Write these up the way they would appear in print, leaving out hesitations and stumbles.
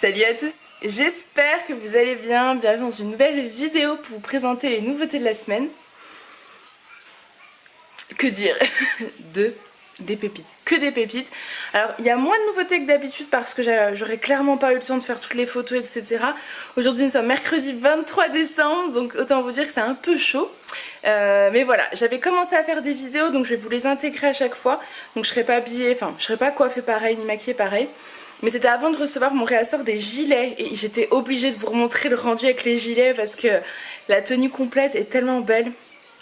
Salut à tous, j'espère que vous allez bien. Bienvenue dans une nouvelle vidéo pour vous présenter les nouveautés de la semaine. Que dire des pépites, que des pépites. Alors il y a moins de nouveautés que d'habitude parce que j'aurais clairement pas eu le temps de faire toutes les photos, etc. Aujourd'hui nous sommes mercredi 23 décembre, donc autant vous dire que c'est un peu chaud. Mais voilà, j'avais commencé à faire des vidéos, donc je vais vous les intégrer à chaque fois. Donc je serai pas habillée, enfin je serai pas coiffée pareil ni maquillée pareil. Mais c'était avant de recevoir mon réassort des gilets et j'étais obligée de vous remontrer le rendu avec les gilets parce que la tenue complète est tellement belle.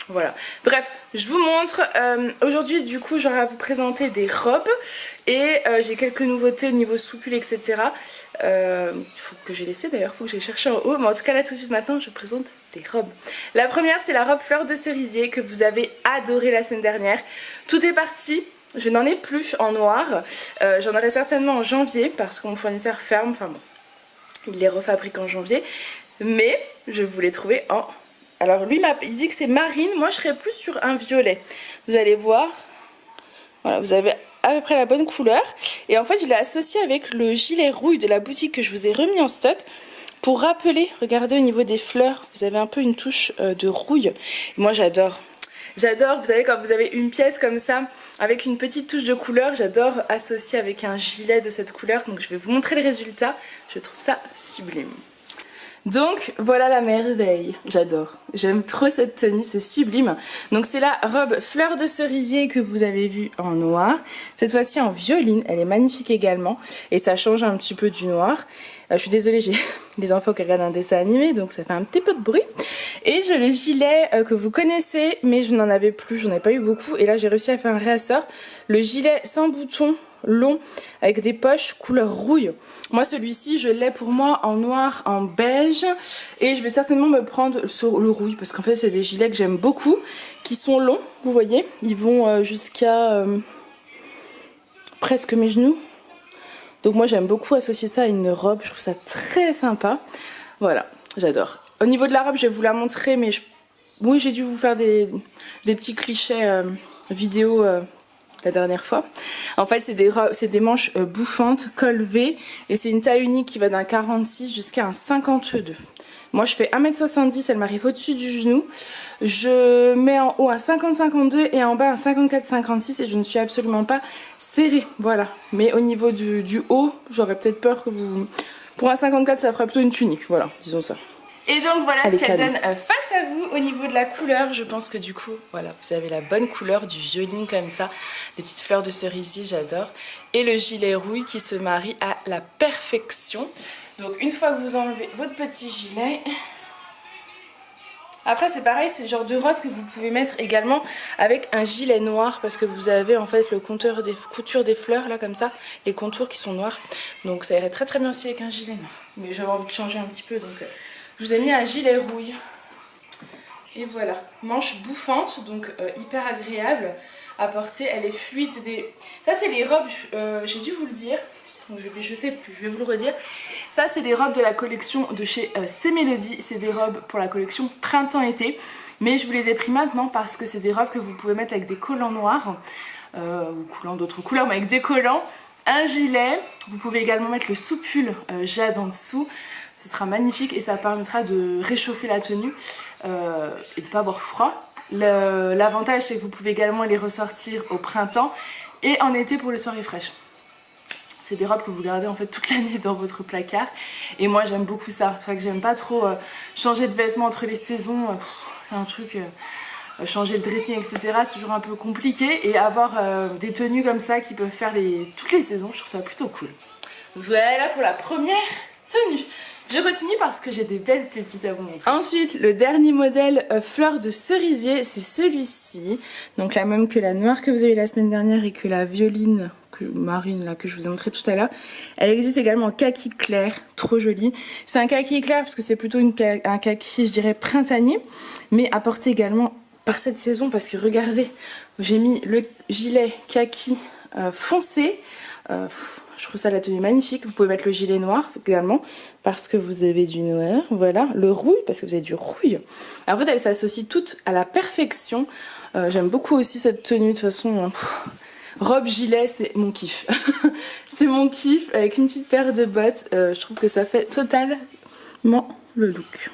Voilà, bref, je vous montre. Aujourd'hui du coup j'aurai à vous présenter des robes et j'ai quelques nouveautés au niveau soupule, etc. Il faut que j'ai laissé d'ailleurs, il faut que j'ai cherché en haut, mais en tout cas là tout de suite maintenant je présente des robes. La première c'est la robe fleur de cerisier que vous avez adorée la semaine dernière. Tout est parti. Je n'en ai plus en noir, j'en aurai certainement en janvier parce que mon fournisseur ferme, enfin bon, il les refabrique en janvier, mais je voulais trouver en... Alors lui il dit que c'est marine, moi je serais plus sur un violet, vous allez voir, voilà vous avez à peu près la bonne couleur, et en fait je l'ai associé avec le gilet rouille de la boutique que je vous ai remis en stock. Pour rappeler, regardez au niveau des fleurs, vous avez un peu une touche de rouille, et moi j'adore. J'adore, vous savez quand vous avez une pièce comme ça avec une petite touche de couleur, j'adore associer avec un gilet de cette couleur, donc je vais vous montrer le résultat, je trouve ça sublime. Donc voilà la merveille, j'adore, j'aime trop cette tenue, c'est sublime. Donc c'est la robe fleur de cerisier que vous avez vue en noir, cette fois-ci en violine, elle est magnifique également et ça change un petit peu du noir. Je suis désolée, j'ai les enfants qui regardent un dessin animé donc ça fait un petit peu de bruit. Et j'ai le gilet que vous connaissez mais je n'en avais plus, j'en ai pas eu beaucoup et là j'ai réussi à faire un réassort. Le gilet sans bouton long avec des poches couleur rouille. Moi celui-ci je l'ai pour moi en noir, en beige et je vais certainement me prendre sur le rouille parce qu'en fait c'est des gilets que j'aime beaucoup qui sont longs, vous voyez, ils vont jusqu'à presque mes genoux. Donc moi j'aime beaucoup associer ça à une robe, je trouve ça très sympa. Voilà, j'adore. Au niveau de la robe je vais vous la montrer mais oui j'ai dû vous faire des petits clichés vidéo la dernière fois. En fait c'est des manches bouffantes, col V et c'est une taille unique qui va d'un 46 jusqu'à un 52. Moi je fais 1m70, elle m'arrive au-dessus du genou. Je mets en haut un 50-52 et en bas un 54-56 et je ne suis absolument pas serrée, voilà. Mais au niveau du haut, j'aurais peut-être peur que vous... Pour un 54 ça ferait plutôt une tunique, voilà, disons ça. Et donc voilà ce qu'elle donne face à vous au niveau de la couleur. Je pense que du coup, voilà, vous avez la bonne couleur du violine comme ça. Les petites fleurs de cerisier, j'adore. Et le gilet rouille qui se marie à la perfection. Donc une fois que vous enlevez votre petit gilet... Après c'est pareil, c'est le genre de robe que vous pouvez mettre également avec un gilet noir parce que vous avez en fait le compteur des coutures des fleurs là comme ça, les contours qui sont noirs. Donc ça irait très très bien aussi avec un gilet noir. Mais j'avais envie de changer un petit peu donc je vous ai mis un gilet rouille. Et voilà, manche bouffante donc hyper agréable à porter, elle est fluide. Ça c'est les robes, j'ai dû vous le dire. Je sais plus, je vais vous le redire. Ça c'est des robes de la collection de chez C-Melody. C'est des robes pour la collection printemps-été. Mais je vous les ai pris maintenant parce que c'est des robes que vous pouvez mettre avec des collants noirs. Ou collants d'autres couleurs, mais avec des collants. Un gilet. Vous pouvez également mettre le soupule jade en dessous. Ce sera magnifique et ça permettra de réchauffer la tenue et de ne pas avoir froid. L'avantage c'est que vous pouvez également les ressortir au printemps et en été pour les soirées fraîches. C'est des robes que vous gardez en fait toute l'année dans votre placard et moi j'aime beaucoup ça. C'est vrai que j'aime pas trop changer de vêtements entre les saisons, c'est un truc, changer le dressing etc. c'est toujours un peu compliqué et avoir des tenues comme ça qui peuvent faire toutes les saisons, je trouve ça plutôt cool. Voilà pour la première tenue. Je continue parce que j'ai des belles pépites à vous montrer. Ensuite, le dernier modèle fleur de cerisier, c'est celui-ci. Donc la même que la noire que vous avez eu la semaine dernière et que la violine marine là que je vous ai montré tout à l'heure. Elle existe également en kaki clair, trop jolie. C'est un kaki clair parce que c'est plutôt un kaki, je dirais, printanier, mais apporté également par cette saison parce que regardez, j'ai mis le gilet kaki foncé. Je trouve ça la tenue magnifique. Vous pouvez mettre le gilet noir également parce que vous avez du noir. Voilà, le rouille parce que vous avez du rouille. En fait, elles s'associent toutes à la perfection. J'aime beaucoup aussi cette tenue de toute façon. robe gilet, c'est mon kiff. C'est mon kiff avec une petite paire de bottes. Je trouve que ça fait totalement le look.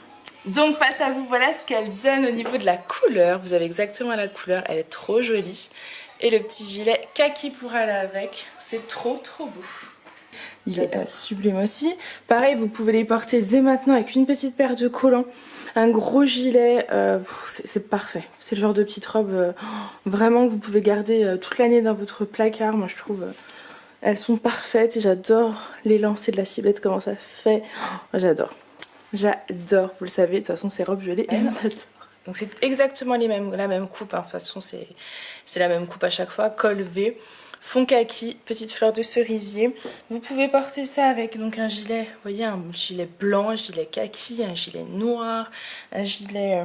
Donc face à vous, voilà ce qu'elle donne au niveau de la couleur. Vous avez exactement la couleur, elle est trop jolie. Et le petit gilet kaki pour aller avec, c'est trop beau. Il est sublime aussi. Pareil, vous pouvez les porter dès maintenant avec une petite paire de collants. Un gros gilet, c'est parfait. C'est le genre de petite robe vraiment que vous pouvez garder toute l'année dans votre placard. Moi je trouve elles sont parfaites et j'adore les lancers de la ciblette, comment ça fait. J'adore. J'adore, vous le savez, de toute façon ces robes je les adore. Donc c'est exactement la même coupe, hein. De toute façon c'est la même coupe à chaque fois. Col V, fond kaki, petite fleur de cerisier. Vous pouvez porter ça avec donc un gilet, vous voyez, un gilet blanc, un gilet kaki, un gilet noir, un gilet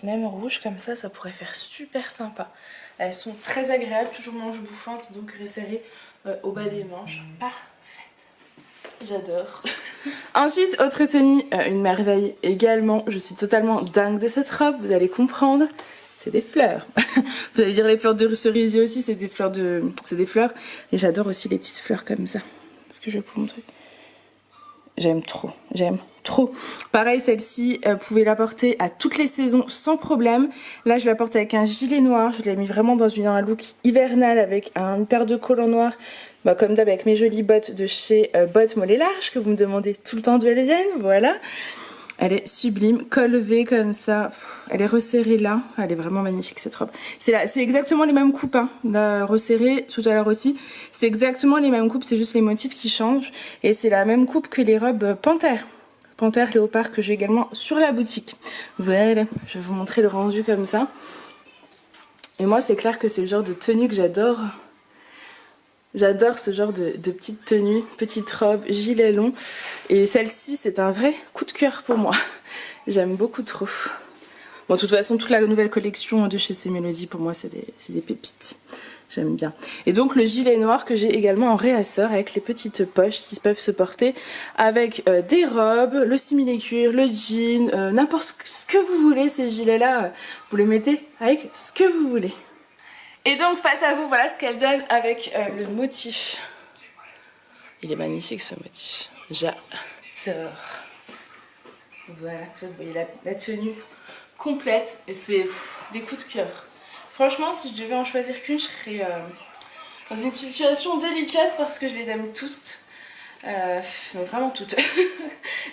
même rouge comme ça pourrait faire super sympa. Elles sont très agréables, toujours manches bouffantes, donc resserrées au bas des manches. Parfait. J'adore. Ensuite, autre tenue, une merveille également. Je suis totalement dingue de cette robe, vous allez comprendre. C'est des fleurs. Vous allez dire les fleurs de cerisier aussi, c'est des fleurs Et j'adore aussi les petites fleurs comme ça. Est-ce que je vais vous montrer? J'aime trop, j'aime trop. Pareil, celle-ci, vous pouvez la porter à toutes les saisons sans problème. Là, je la porte avec un gilet noir. Je l'ai mis vraiment dans un look hivernal avec une paire de collants noirs. Bah, comme d'hab, avec mes jolies bottes de chez Bottes Mollets Larges, que vous me demandez tout le temps d'où elles viennent. Voilà. Elle est sublime, col V comme ça. Elle est resserrée là. Elle est vraiment magnifique cette robe. C'est exactement les mêmes coupes, hein. La resserrée tout à l'heure aussi. C'est exactement les mêmes coupes, c'est juste les motifs qui changent. Et c'est la même coupe que les robes Panthère. Panthère léopard que j'ai également sur la boutique. Voilà, je vais vous montrer le rendu comme ça. Et moi c'est clair que c'est le genre de tenue que j'adore. J'adore ce genre de petite tenue, petite robe, gilet long. Et celle-ci, c'est un vrai coup de cœur pour moi. J'aime beaucoup trop. Bon, de toute façon, toute la nouvelle collection de chez C-Mélodie, pour moi, c'est des pépites. J'aime bien. Et donc, le gilet noir que j'ai également en réasseur avec les petites poches qui peuvent se porter avec des robes, le simili-cuir, le jean, n'importe ce que vous voulez. Ces gilets-là, vous les mettez avec ce que vous voulez. Et donc face à vous, voilà ce qu'elle donne avec le motif. Il est magnifique ce motif. J'adore. Voilà, vous voyez la tenue complète. Et c'est des coups de cœur. Franchement, si je devais en choisir qu'une, je serais dans une situation délicate parce que je les aime tous. Vraiment toutes.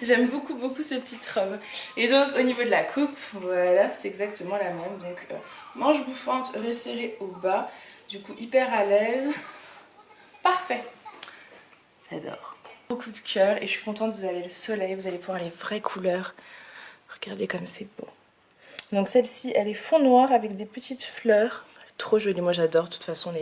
J'aime beaucoup ces petites robes. Et donc au niveau de la coupe, voilà, c'est exactement la même. Donc manche bouffante resserrée au bas, du coup hyper à l'aise. Parfait. J'adore. Beaucoup de cœur et je suis contente, vous avez le soleil, vous allez pouvoir les vraies couleurs. Regardez comme c'est beau. Donc celle-ci, elle est fond noir avec des petites fleurs. Trop jolie, moi j'adore. De toute façon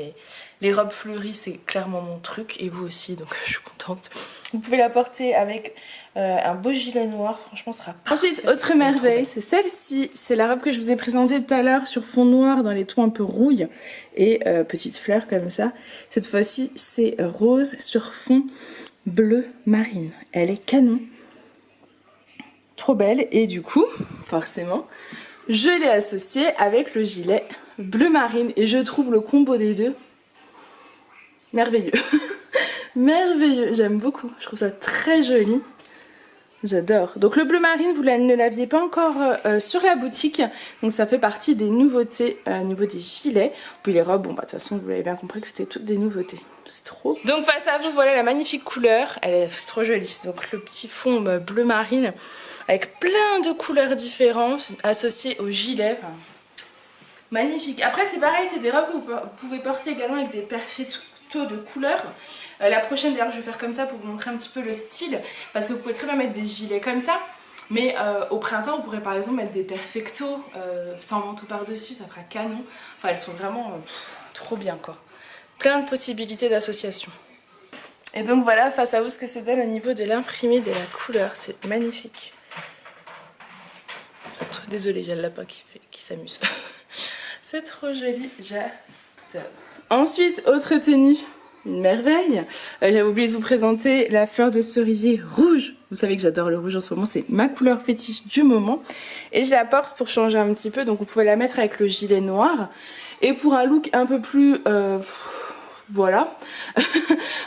les robes fleuries c'est clairement mon truc et vous aussi, donc je suis contente. Vous pouvez la porter avec un beau gilet noir, franchement ce sera parfait. Ensuite, autre merveille, c'est celle-ci. C'est la robe que je vous ai présentée tout à l'heure sur fond noir dans les tons un peu rouille et petites fleurs comme ça. Cette fois-ci c'est rose sur fond bleu marine. Elle est canon. Trop belle et du coup, forcément, je l'ai associée avec le gilet bleu marine et je trouve le combo des deux merveilleux. Merveilleux, j'aime beaucoup, je trouve ça très joli. J'adore. Donc le bleu marine, vous ne l'aviez pas encore sur la boutique, donc ça fait partie des nouveautés au niveau des gilets. Puis les robes, bon bah de toute façon vous l'avez bien compris que c'était toutes des nouveautés. C'est trop. Donc face à vous, voilà la magnifique couleur, elle est trop jolie. Donc le petit fond bleu marine avec plein de couleurs différentes associées au gilet. Enfin, magnifique. Après c'est pareil, c'est des robes que vous pouvez porter également avec des perfectos de couleurs. La prochaine d'ailleurs je vais faire comme ça pour vous montrer un petit peu le style, parce que vous pouvez très bien mettre des gilets comme ça, mais au printemps vous pourrez par exemple mettre des perfectos sans manteau par dessus, ça fera canon. Enfin elles sont vraiment trop bien quoi. Plein de possibilités d'association. Et donc voilà face à vous ce que ça donne au niveau de l'imprimé de la couleur, c'est magnifique. Désolée, il y a le lapin qui s'amuse. C'est trop joli, j'adore. Ensuite, autre tenue, une merveille. J'avais oublié de vous présenter la fleur de cerisier rouge. Vous savez que j'adore le rouge en ce moment, c'est ma couleur fétiche du moment. Et je la porte pour changer un petit peu, donc vous pouvez la mettre avec le gilet noir. Et pour un look un peu plus voilà,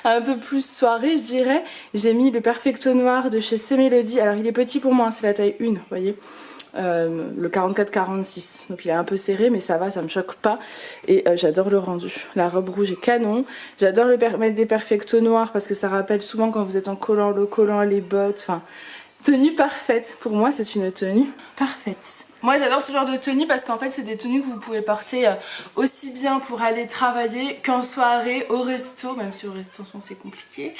un peu plus soirée je dirais. J'ai mis le Perfecto Noir de chez C Melody. Alors il est petit pour moi, hein, c'est la taille 1, vous voyez. Le 44-46, donc il est un peu serré mais ça va, ça me choque pas. Et j'adore le rendu, la robe rouge est canon. J'adore mettre des perfectos noirs parce que ça rappelle souvent quand vous êtes en collant, le collant, les bottes, enfin tenue parfaite. Pour moi c'est une tenue parfaite. Moi j'adore ce genre de tenue parce qu'en fait c'est des tenues que vous pouvez porter aussi bien pour aller travailler qu'en soirée, au resto, même si au resto c'est compliqué.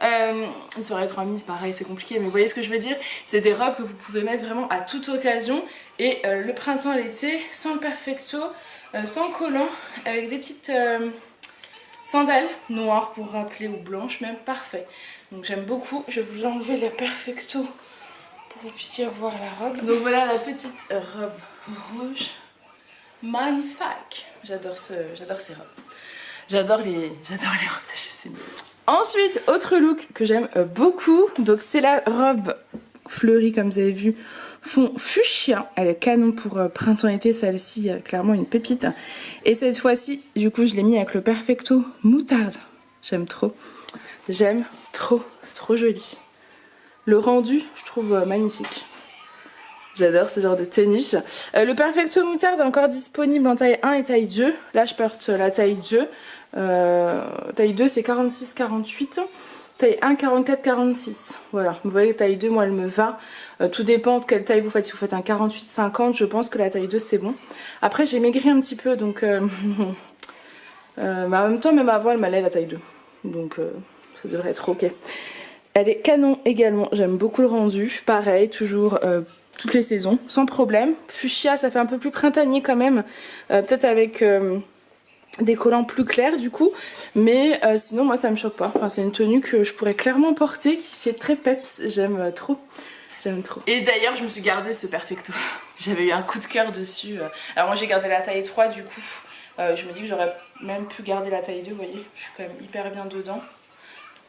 Une soirée 3000 pareil c'est compliqué, mais vous voyez ce que je veux dire. C'est des robes que vous pouvez mettre vraiment à toute occasion. Et le printemps, l'été, sans le perfecto, sans collant, avec des petites sandales noires pour rappeler ou blanches même, parfait. Donc j'aime beaucoup, je vais vous enlever le perfecto pour que vous puissiez voir la robe. Donc voilà la petite robe rouge, magnifique. J'adore ces robes. J'adore les robes de chez C Melody. Ensuite, autre look que j'aime beaucoup, donc c'est la robe fleurie comme vous avez vu, fond fuchsia. Elle est canon pour printemps-été, celle-ci clairement une pépite. Et cette fois-ci, du coup je l'ai mis avec le Perfecto moutarde. J'aime trop, c'est trop joli. Le rendu, je trouve magnifique. J'adore ce genre de tenue. Le Perfecto moutarde est encore disponible en taille 1 et taille 2. Là je porte la taille 2. Taille 2 c'est 46-48. Taille 1 44-46. Voilà, vous voyez taille 2 moi elle me va. Tout dépend de quelle taille vous faites. Si vous faites un 48-50, je pense que la taille 2 c'est bon. Après j'ai maigri un petit peu donc mais en même temps même avant elle m'allait la taille 2. Donc ça devrait être ok. Elle est canon également, j'aime beaucoup le rendu. Pareil, toujours toutes les saisons, sans problème. Fuchsia, ça fait un peu plus printanier quand même. Peut-être avec des collants plus clairs du coup. Mais sinon, moi ça me choque pas. Enfin, c'est une tenue que je pourrais clairement porter, qui fait très peps. J'aime trop. J'aime trop. Et d'ailleurs, je me suis gardé ce Perfecto. J'avais eu un coup de cœur dessus. Alors moi j'ai gardé la taille 3 du coup. Je me dis que j'aurais même pu garder la taille 2, vous voyez. Je suis quand même hyper bien dedans.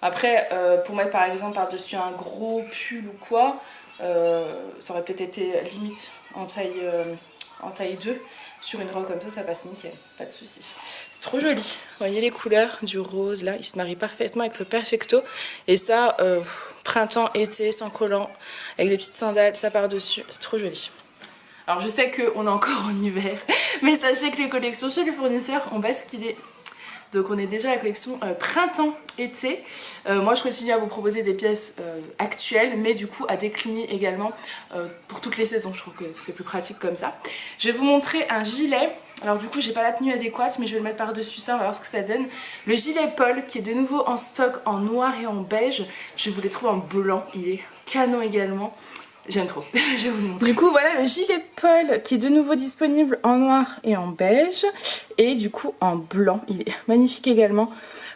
Après, pour mettre par exemple par-dessus un gros pull ou quoi, ça aurait peut-être été limite en taille 2. Sur une robe comme ça passe nickel, pas de soucis. C'est trop joli. Vous voyez les couleurs du rose là, il se marie parfaitement avec le Perfecto. Et ça, printemps, été, sans collant, avec des petites sandales, ça par-dessus, c'est trop joli. Alors je sais qu'on est encore en hiver, mais sachez que les collections chez les fournisseurs ont basculé. Donc on est déjà à la collection printemps-été. Moi je continue à vous proposer des pièces actuelles, mais du coup à décliner également pour toutes les saisons. Je trouve que c'est plus pratique comme ça. Je vais vous montrer un gilet. Alors du coup j'ai pas la tenue adéquate, mais je vais le mettre par-dessus ça, on va voir ce que ça donne. Le gilet Paul qui est de nouveau en stock en noir et en beige. Je vous l'ai trouvé en blanc, il est canon également. J'aime trop, je vais vous le montrer. Du coup voilà le gilet Paul qui est de nouveau disponible en noir et en beige. Et du coup en blanc, il est magnifique également.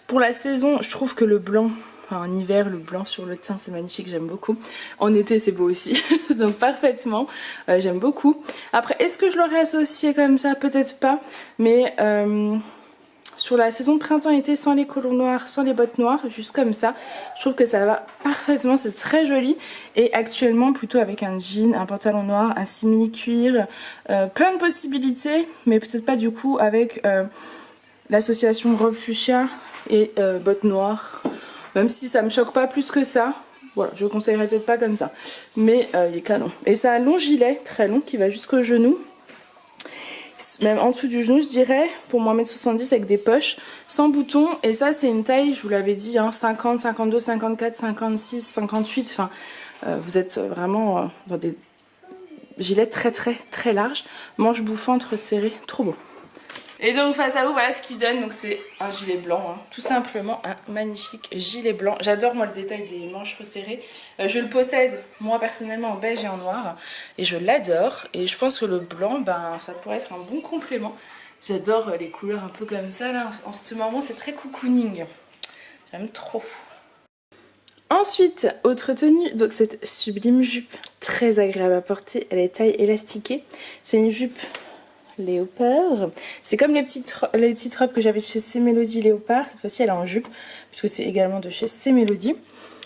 Pour la saison, je trouve que le blanc, enfin en hiver, le blanc sur le teint c'est magnifique, j'aime beaucoup. En été c'est beau aussi, donc parfaitement, j'aime beaucoup. Après est-ce que je l'aurais associé comme ça? Peut-être pas, mais... sur la saison de printemps-été, sans les collants noirs, sans les bottes noires, juste comme ça, je trouve que ça va parfaitement, c'est très joli. Et actuellement, plutôt avec un jean, un pantalon noir, un simili-cuir, plein de possibilités, mais peut-être pas du coup avec l'association robe fuchsia et bottes noires. Même si ça me choque pas plus que ça, voilà, je conseillerais peut-être pas comme ça. Mais il est canon. Et c'est un long gilet, très long, qui va jusqu'au genou. Même en dessous du genou je dirais, pour moi 1m70 avec des poches, sans boutons. Et ça c'est une taille, je vous l'avais dit, hein, 50, 52, 54, 56, 58. Enfin, vous êtes vraiment dans des gilets très larges. Manches bouffantes resserrées, trop beau. Et donc face à vous, voilà ce qu'il donne. Donc c'est un gilet blanc, hein. Tout simplement un magnifique gilet blanc. J'adore moi le détail des manches resserrées. Je le possède moi personnellement en beige et en noir. Et je l'adore. Et je pense que le blanc, ben, ça pourrait être un bon complément. J'adore les couleurs un peu comme ça là. En ce moment c'est très cocooning. J'aime trop. Ensuite, autre tenue, donc cette sublime jupe très agréable à porter. Elle est taille élastiquée. C'est une jupe léopard. C'est comme les petites robes que j'avais chez C Melody léopard. Cette fois-ci elle est en jupe puisque c'est également de chez C Melody.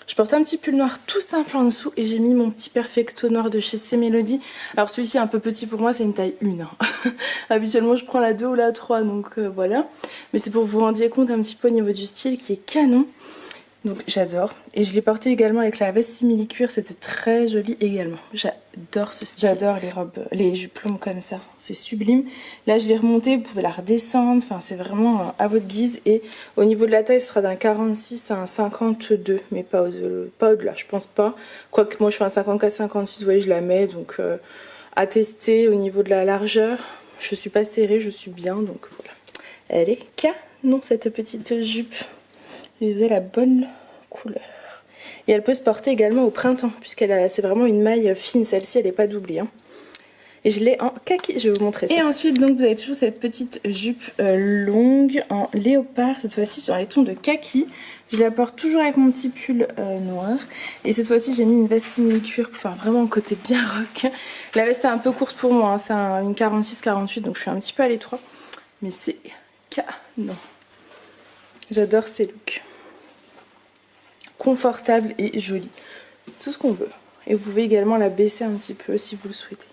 Je porte un petit pull noir tout simple en dessous et j'ai mis mon petit perfecto noir de chez C Melody. Alors celui-ci est un peu petit pour moi, c'est une taille 1. Hein. Habituellement je prends la 2 ou la 3, donc voilà. Mais c'est pour que vous vous rendiez compte un petit peu au niveau du style qui est canon. Donc j'adore. Et je l'ai porté également avec la veste simili cuir, c'était très joli également. J'adore ce style. J'adore les robes, les jupes longues comme ça, c'est sublime. Là je l'ai remontée, vous pouvez la redescendre, enfin c'est vraiment à votre guise. Et au niveau de la taille, ce sera d'un 46 à un 52, mais pas au-delà, je pense pas. Quoique moi je fais un 54-56, vous voyez je la mets, donc à tester au niveau de la largeur. Je suis pas serrée, je suis bien, donc voilà. Elle est canon cette petite jupe. Vous avez la bonne couleur. Et elle peut se porter également au printemps, c'est vraiment une maille fine. Celle-ci, elle n'est pas doublée. Hein. Et je l'ai en kaki, je vais vous montrer ça. Et ensuite, donc, vous avez toujours cette petite jupe longue en léopard, cette fois-ci sur les tons de kaki. Je la porte toujours avec mon petit pull noir. Et cette fois-ci, j'ai mis une veste simili-cuir, enfin vraiment côté bien rock. La veste est un peu courte pour moi, hein. C'est une 46-48, donc je suis un petit peu à l'étroit. Mais c'est canon. J'adore ces looks. Confortable et joli. Tout ce qu'on veut. Et vous pouvez également la baisser un petit peu si vous le souhaitez.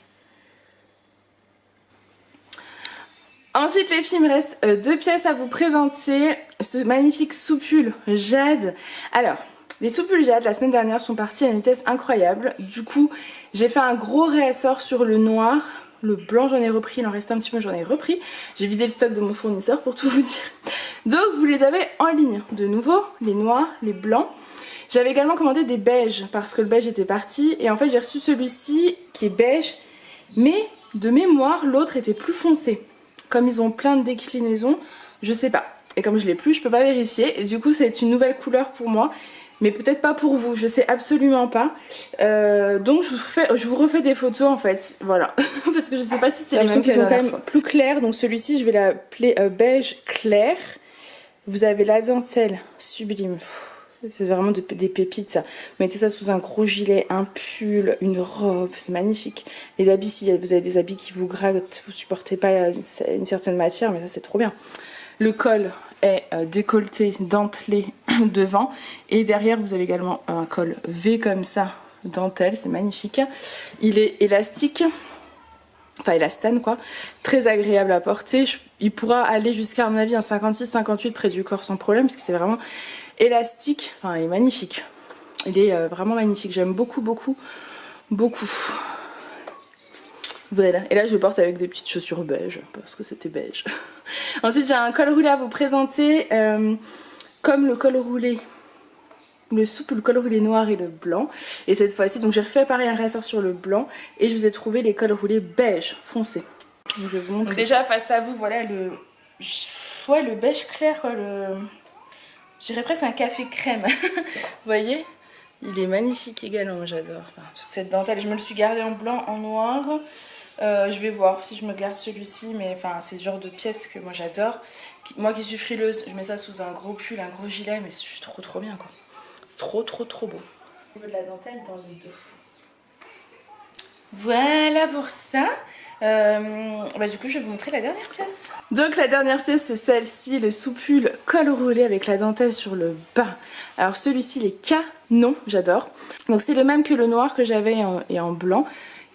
Ensuite les filles, il me reste 2 pièces à vous présenter. Ce magnifique soupule Jade. Alors, les souples Jade la semaine dernière sont partis à une vitesse incroyable. Du coup, j'ai fait un gros réassort sur le noir. Le blanc j'en ai repris, il en restait un petit peu, j'en ai repris. J'ai vidé le stock de mon fournisseur pour tout vous dire. Donc vous les avez en ligne. De nouveau, les noirs, les blancs. J'avais également commandé des beiges parce que le beige était parti. Et en fait j'ai reçu celui-ci qui est beige. Mais de mémoire, l'autre était plus foncé. Comme ils ont plein de déclinaisons, je sais pas. Et comme je l'ai plus, je peux pas vérifier. Et du coup c'est une nouvelle couleur pour moi. Mais peut-être pas pour vous, je sais absolument pas. Donc je vous refais des photos en fait, voilà. Parce que je sais pas si c'est les mêmes qui sont quand même plus clairs. Donc celui-ci je vais l'appeler beige clair. Vous avez la dentelle sublime. C'est vraiment des pépites ça. Vous mettez ça sous un gros gilet, un pull, une robe, c'est magnifique. Les habits, si vous avez des habits qui vous grattent, vous supportez pas une certaine matière, mais ça c'est trop bien. Le col est décolleté, dentelé devant. Et derrière, vous avez également un col V comme ça, dentelle, c'est magnifique. Il est élastique, enfin élastane quoi, très agréable à porter. Il pourra aller jusqu'à, à mon avis, un 56-58 près du corps sans problème, parce que c'est vraiment élastique. Enfin, il est magnifique. Il est vraiment magnifique. J'aime beaucoup, beaucoup, beaucoup. Voilà, et là je le porte avec des petites chaussures beige parce que c'était beige. Ensuite j'ai un col roulé à vous présenter, comme le col roulé, le souple, le col roulé noir et le blanc. Et cette fois-ci donc j'ai refait pareil un réassort sur le blanc et je vous ai trouvé les cols roulés beige foncé. Donc je vais vous montrer. Donc déjà face à vous voilà le beige clair quoi, je dirais presque un café crème. Vous voyez? Il est magnifique également, j'adore. Enfin, toute cette dentelle, je me le suis gardé en blanc, en noir. Je vais voir si je me garde celui-ci, mais enfin c'est le genre de pièce que moi j'adore. Moi qui suis frileuse, je mets ça sous un gros pull, un gros gilet, mais je suis trop bien quoi. C'est trop beau. Au niveau de la dentelle dans le dos. Voilà pour ça. Du coup je vais vous montrer la dernière pièce. Donc la dernière pièce c'est celle-ci, le soupule col roulé avec la dentelle sur le bas. Alors celui-ci il est canon, j'adore. Donc c'est le même que le noir que j'avais et en blanc.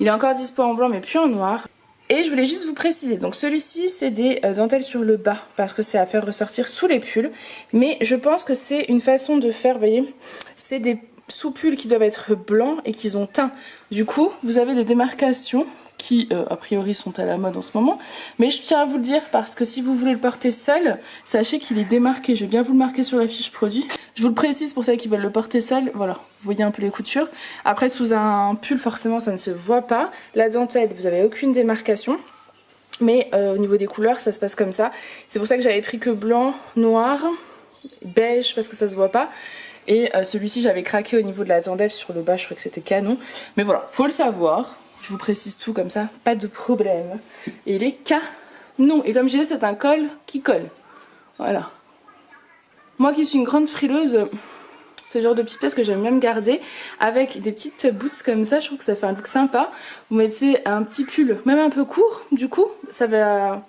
Il est encore dispo en blanc mais plus en noir. Et je voulais juste vous préciser, donc celui-ci c'est des dentelles sur le bas parce que c'est à faire ressortir sous les pulls. Mais je pense que c'est une façon de faire, vous voyez, c'est des sous-pulls qui doivent être blancs et qu'ils ont teint. Du coup vous avez des démarcations qui a priori sont à la mode en ce moment, mais je tiens à vous le dire parce que si vous voulez le porter seul, sachez qu'il est démarqué. Je vais bien vous le marquer sur la fiche produit. Je vous le précise pour ceux qui veulent le porter seul, voilà, vous voyez un peu les coutures. Après sous un pull forcément ça ne se voit pas. La dentelle vous avez aucune démarcation, mais au niveau des couleurs ça se passe comme ça. C'est pour ça que j'avais pris que blanc, noir, beige parce que ça se voit pas. Et celui-ci j'avais craqué au niveau de la dentelle sur le bas, je trouvais que c'était canon. Mais voilà, faut le savoir. Je vous précise tout comme ça, pas de problème. Et il est canon. Et comme je disais, c'est un col qui colle. Voilà. Moi qui suis une grande frileuse, c'est le genre de petite pièce que j'aime bien me garder. Avec des petites boots comme ça, je trouve que ça fait un look sympa. Vous mettez un petit pull, même un peu court, du coup, ça va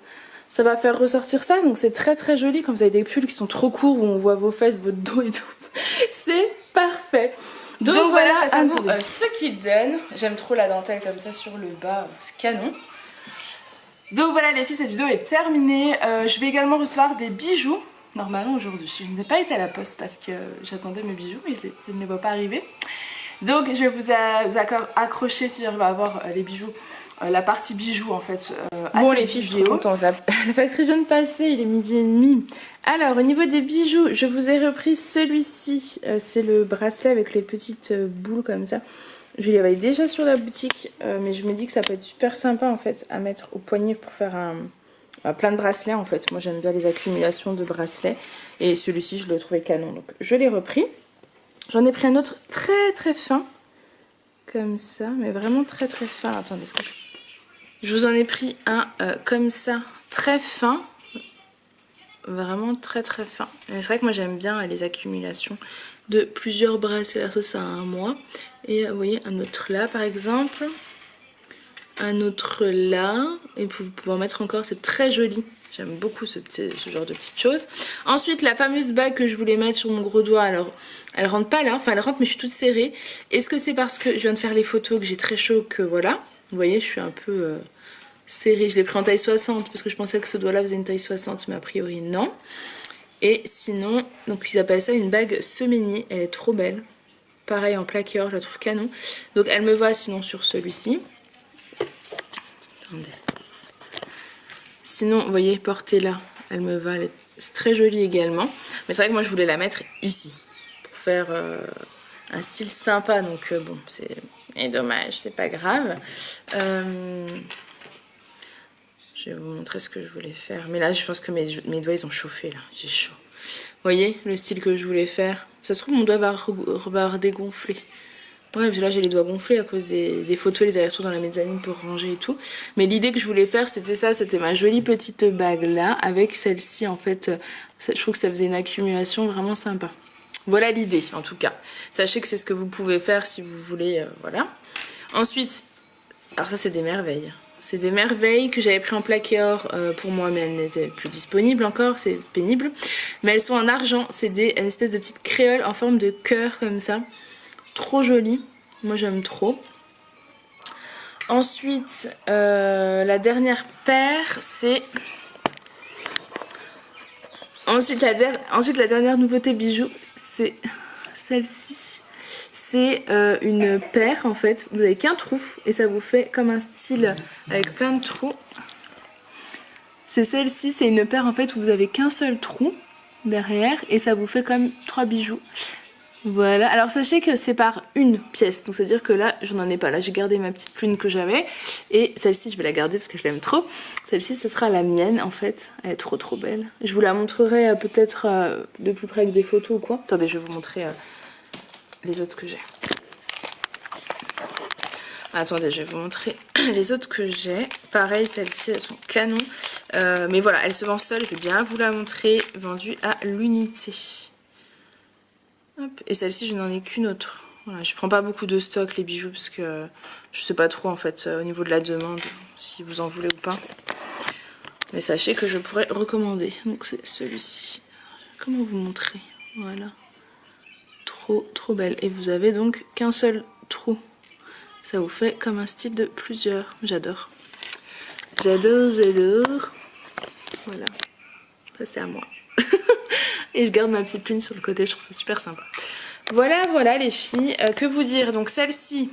faire ressortir ça. Donc c'est très joli quand vous avez des pulls qui sont trop courts, où on voit vos fesses, votre dos et tout. C'est parfait. parfait. Donc voilà à nous ce qu'il donne. J'aime trop la dentelle comme ça sur le bas, c'est canon. Donc voilà les filles, cette vidéo est terminée. Je vais également recevoir des bijoux normalement aujourd'hui. Je n'ai pas été à la poste parce que j'attendais mes bijoux et je ne les vois pas arriver. Donc je vais vous accrocher si j'arrive à avoir les bijoux, la partie bijoux en fait à bon cette les filles, vidéo. je suis contente. La factrice vient de passer, il est 12h30. Alors au niveau des bijoux, je vous ai repris celui-ci. C'est le bracelet avec les petites boules comme ça. Je l'avais déjà sur la boutique, mais je me dis que ça peut être super sympa en fait à mettre au poignet pour faire plein de bracelets en fait. Moi j'aime bien les accumulations de bracelets et celui-ci je le trouvais canon, donc je l'ai repris. J'en ai pris un autre très très fin, comme ça, mais vraiment très très fin. Attendez, est-ce que je vous en ai pris un comme ça, très fin, vraiment très très fin. C'est vrai que moi j'aime bien les accumulations de plusieurs bracelets. Alors ça c'est un mois, et vous voyez un autre là par exemple, un autre là, et vous pouvez en mettre encore, c'est très joli. J'aime beaucoup ce genre de petites choses. Ensuite, la fameuse bague que je voulais mettre sur mon gros doigt. Alors, elle rentre pas là. Enfin, elle rentre, mais je suis toute serrée. Est-ce que c'est parce que je viens de faire les photos, que j'ai très chaud, que voilà. Vous voyez, je suis un peu serrée. Je l'ai pris en taille 60 parce que je pensais que ce doigt-là faisait une taille 60, mais a priori, non. Et sinon, donc ils appellent ça une bague semainier. Elle est trop belle. Pareil en plaqué or, je la trouve canon. Donc, elle me va sinon sur celui-ci. Attendez. Sinon, vous voyez, portée là, elle me va, c'est très joli également. Mais c'est vrai que moi, je voulais la mettre ici, pour faire un style sympa. Donc bon, c'est dommage, c'est pas grave. Je vais vous montrer ce que je voulais faire. Mais là, je pense que mes doigts, ils ont chauffé, là. J'ai chaud. Vous voyez, le style que je voulais faire. Ça se trouve, mon doigt va dégonfler. Ouais, parce que là j'ai les doigts gonflés à cause des photos, les allers-retours dans la mezzanine pour ranger et tout. Mais l'idée que je voulais faire c'était ça, c'était ma jolie petite bague là, avec celle-ci en fait. Je trouve que ça faisait une accumulation vraiment sympa. Voilà l'idée en tout cas. Sachez que c'est ce que vous pouvez faire si vous voulez, voilà. Ensuite, alors ça c'est des merveilles. C'est des merveilles que j'avais pris en plaqué or pour moi, mais elles n'étaient plus disponibles encore, c'est pénible. Mais elles sont en argent, c'est une espèce de petites créoles en forme de cœur comme ça. Trop joli, moi j'aime trop. Ensuite, la dernière paire, c'est... Ensuite, la dernière nouveauté bijoux, c'est celle-ci. C'est une paire en fait, vous n'avez qu'un trou et ça vous fait comme un style avec plein de trous. C'est celle-ci, c'est une paire en fait où vous avez qu'un seul trou derrière et ça vous fait comme 3 bijoux. Voilà, alors sachez que c'est par une pièce, donc c'est à dire que là j'en ai pas, là j'ai gardé ma petite plume que j'avais et celle-ci je vais la garder parce que je l'aime trop. Celle-ci ce sera la mienne en fait, elle est trop trop belle. Je vous la montrerai peut-être de plus près avec des photos ou quoi. Attendez, je vais vous montrer les autres que j'ai. Attendez, je vais vous montrer les autres que j'ai. Pareil, celles-ci elles sont canon, mais voilà, elles se vendent seules, je vais bien vous la montrer, vendue à l'unité. Hop. Et celle-ci je n'en ai qu'une autre. Voilà, je prends pas beaucoup de stock les bijoux parce que je sais pas trop en fait au niveau de la demande si vous en voulez ou pas. Mais sachez que je pourrais recommander. Donc c'est celui-ci. Comment vous montrer? Voilà. Trop trop belle. Et vous avez donc qu'un seul trou. Ça vous fait comme un style de plusieurs. J'adore. J'adore, j'adore. Voilà. Ça c'est à moi. Et je garde ma petite plume sur le côté, je trouve ça super sympa. Voilà, voilà les filles. Que vous dire? Donc celle-ci,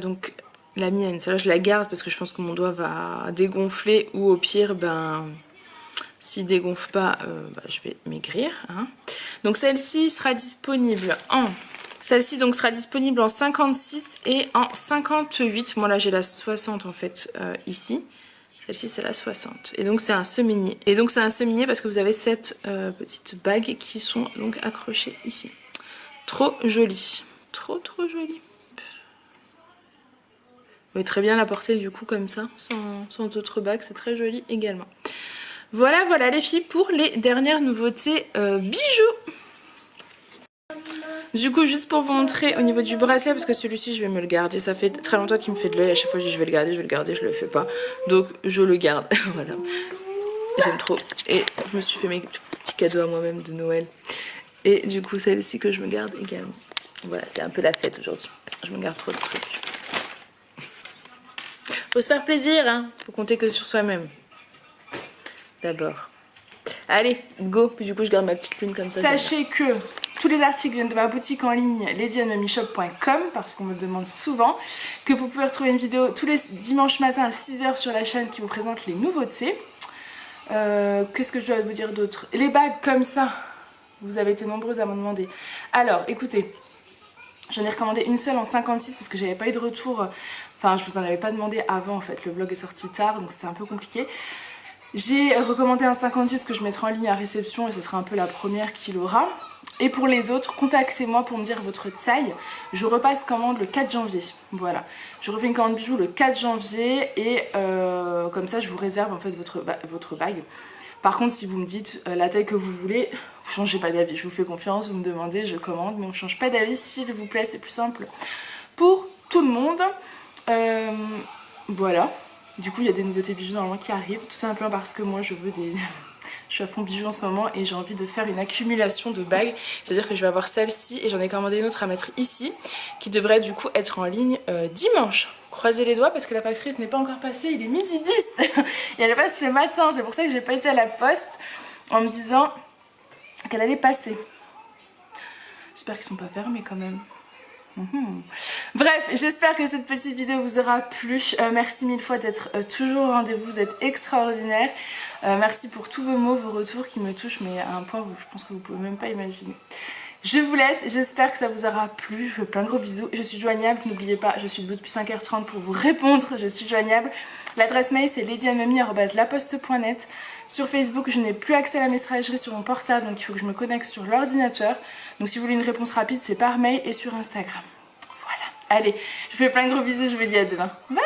donc la mienne, celle-là je la garde parce que je pense que mon doigt va dégonfler ou au pire, ben, s'il dégonfle pas, je vais maigrir. Hein. Donc celle-ci sera disponible en... Celle-ci donc sera disponible en 56 et en 58. Moi là j'ai la 60 en fait ici. Celle-ci c'est la 60 et donc c'est un semainier. Et donc c'est un semainier parce que vous avez cette petite bague qui sont donc accrochées ici. Trop jolie. Trop trop jolie. Vous pouvez très bien la porter du coup comme ça, sans autre bague, c'est très joli également. Voilà voilà les filles pour les dernières nouveautés bijoux. Du coup juste pour vous montrer au niveau du bracelet, parce que celui-ci je vais me le garder, ça fait très longtemps qu'il me fait de l'œil, à chaque fois je dis je vais le garder, je le fais pas, donc je le garde, voilà, j'aime trop, et je me suis fait mes petits cadeaux à moi-même de Noël, Et du coup celle-ci que je me garde également. Voilà, c'est un peu la fête aujourd'hui. Je me garde trop de trucs. Faut se faire plaisir, hein. Faut compter que sur soi-même. D'abord. Allez, go. Puis du coup je garde ma petite lune comme ça. Sachez que tous les articles viennent de ma boutique en ligne ladyandmummyshop.com parce qu'on me le demande souvent, que vous pouvez retrouver une vidéo tous les dimanches matin à 6 h sur la chaîne qui vous présente les nouveautés. Qu'est-ce que je dois vous dire d'autre? Les bagues comme ça, vous avez été nombreuses à m'en demander. Alors écoutez, j'en ai recommandé une seule en 56 parce que j'avais pas eu de retour. Enfin, je vous en avais pas demandé avant en fait, le vlog est sorti tard donc c'était un peu compliqué. J'ai recommandé un 56 que je mettrai en ligne à réception et ce sera un peu la première qui l'aura. Et pour les autres, contactez-moi pour me dire votre taille. Je repasse commande le 4 janvier. Voilà. Je refais une commande bijoux le 4 janvier et comme ça je vous réserve en fait votre bague. Par contre, si vous me dites la taille que vous voulez, vous changez pas d'avis. Je vous fais confiance, vous me demandez, je commande, mais on ne change pas d'avis s'il vous plaît, c'est plus simple pour tout le monde. Voilà. Du coup, il y a des nouveautés bijoux normalement qui arrivent, tout simplement parce que moi je veux des... Je suis à fond bijoux en ce moment et j'ai envie de faire une accumulation de bagues. C'est-à-dire que je vais avoir celle-ci et j'en ai commandé une autre à mettre ici, qui devrait du coup être en ligne dimanche. Croisez les doigts parce que la factrice n'est pas encore passée, il est midi 10 et elle passe le matin, c'est pour ça que j'ai pas été à la poste en me disant qu'elle allait passer. J'espère qu'ils sont pas fermés quand même. Bref, j'espère que cette petite vidéo vous aura plu. Merci mille fois d'être toujours au rendez-vous, vous êtes extraordinaires. Merci pour tous vos mots, vos retours qui me touchent, mais à un point où je pense que vous pouvez même pas imaginer. Je vous laisse, j'espère que ça vous aura plu. Je vous fais plein de gros bisous. Je suis joignable, n'oubliez pas, je suis debout depuis 5 h 30 pour vous répondre. Je suis joignable. L'adresse mail c'est ladyandmummy@laposte.net. Sur Facebook, je n'ai plus accès à la messagerie sur mon portable, donc il faut que je me connecte sur l'ordinateur. Donc si vous voulez une réponse rapide, c'est par mail et sur Instagram. Voilà. Allez, je vous fais plein de gros bisous, je vous dis à demain. Bye!